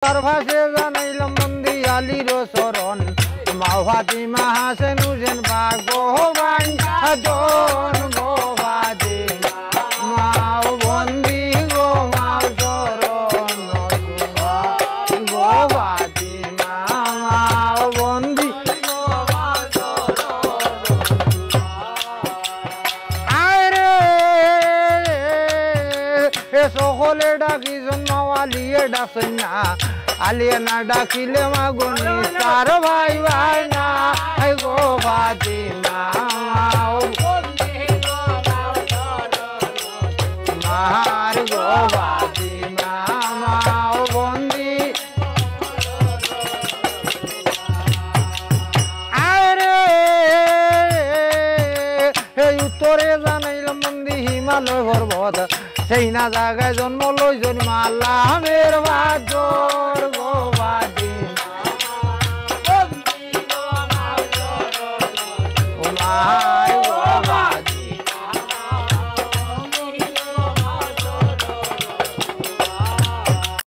তার ভাষে জানাইলাম বন্দি আলীর শরণ মা ফাতিমা হাসেন হুসেন ভাগ্যবান জন গো ফাতিমা মাও বন্দি গো মাও শরণ গো ফাতিমা মাও বন্দি আরে এ সকলে ডাকি জন্মাওয়ালিয়ে ডাকেন না আলিয়ে না ডাকিলে মাগুনি তার ভাই ভাই না গো ফাতিমা মার গো ফাতিমা মাও বন্দি আরে এই উত্তরে জানাইলাম বন্দি হিমালয় পর্বত সেই না জায়গায় জন্ম লইজন মালামের বাজর গো ফাতিমা